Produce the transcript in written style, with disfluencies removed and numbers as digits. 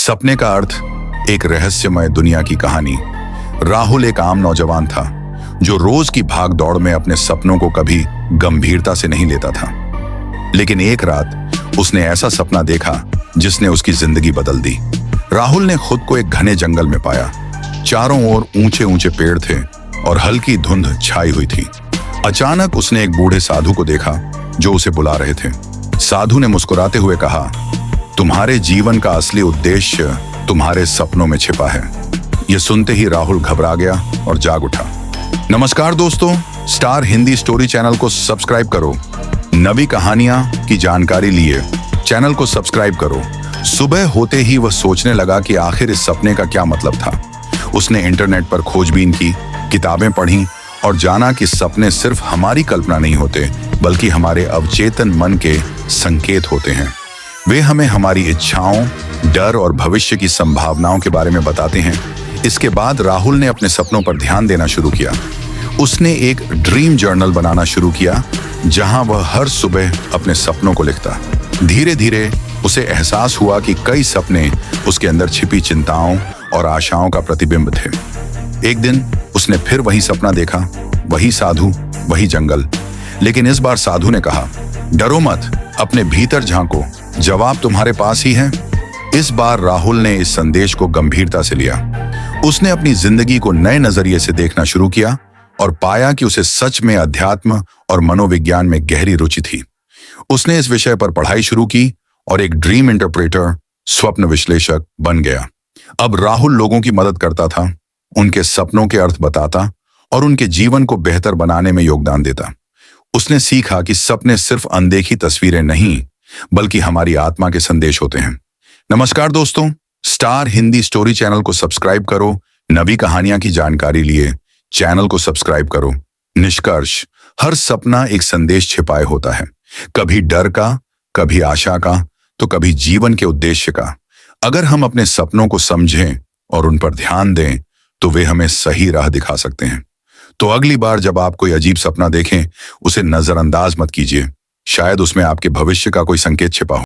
सपने का अर्थ, एक रहस्यमय दुनिया की कहानी। राहुल एक आम नौजवान था जो रोज की भाग दौड़ में अपने सपनों को कभी गंभीरता से नहीं लेता था। लेकिन एक रात उसने ऐसा सपना देखा जिसने उसकी जिंदगी बदल दी। राहुल ने खुद को एक घने जंगल में पाया। चारों ओर ऊंचे ऊंचे पेड़ थे और हल्की धुंध छाई हुई थी। अचानक उसने एक बूढ़े साधु को देखा जो उसे बुला रहे थे। साधु ने मुस्कुराते हुए कहा, तुम्हारे जीवन का असली उद्देश्य तुम्हारे सपनों में छिपा है। यह सुनते ही राहुल घबरा गया और जाग उठा। नमस्कार दोस्तों, स्टार हिंदी स्टोरी चैनल को सब्सक्राइब करो। नवी कहानियां की जानकारी लिए चैनल को सब्सक्राइब करो। सुबह होते ही वह सोचने लगा कि आखिर इस सपने का क्या मतलब था। उसने इंटरनेट पर खोजबीन की, किताबें पढ़ी और जाना कि सपने सिर्फ हमारी कल्पना नहीं होते, बल्कि हमारे अवचेतन मन के संकेत होते हैं। वे हमें हमारी इच्छाओं, डर और भविष्य की संभावनाओं के बारे में बताते हैं। इसके बाद राहुल ने अपने सपनों पर ध्यान देना शुरू किया। उसने एक ड्रीम जर्नल बनाना शुरू किया जहां वह हर सुबह अपने सपनों को लिखता। धीरे धीरे उसे एहसास हुआ कि कई सपने उसके अंदर छिपी चिंताओं और आशाओं का प्रतिबिंब थे। एक दिन उसने फिर वही सपना देखा, वही साधु, वही जंगल। लेकिन इस बार साधु ने कहा, डरो मत, अपने भीतर झांको, जवाब तुम्हारे पास ही है। इस बार राहुल ने इस संदेश को गंभीरता से लिया। उसने अपनी जिंदगी को नए नजरिए से देखना शुरू किया और पाया कि उसे सच में अध्यात्म और मनोविज्ञान में गहरी रुचि थी। उसने इस विषय पर पढ़ाई शुरू की और एक ड्रीम इंटरप्रेटर, स्वप्न विश्लेषक बन गया। अब राहुल लोगों की मदद करता था, उनके सपनों के अर्थ बताता और उनके जीवन को बेहतर बनाने में योगदान देता। उसने सीखा कि सपने सिर्फ अनदेखी तस्वीरें नहीं, बल्कि हमारी आत्मा के संदेश होते हैं। नमस्कार दोस्तों, स्टार हिंदी स्टोरी चैनल को सब्सक्राइब करो। नवी कहानियां की जानकारी लिए चैनल को सब्सक्राइब करो। निष्कर्ष, हर सपना एक संदेश छिपाए होता है, कभी डर का, कभी आशा का, तो कभी जीवन के उद्देश्य का। अगर हम अपने सपनों को समझें और उन पर ध्यान दें तो वे हमें सही राह दिखा सकते हैं। तो अगली बार जब आप कोई अजीब सपना देखें, उसे नजरअंदाज मत कीजिए। शायद उसमें आपके भविष्य का कोई संकेत छिपा हो।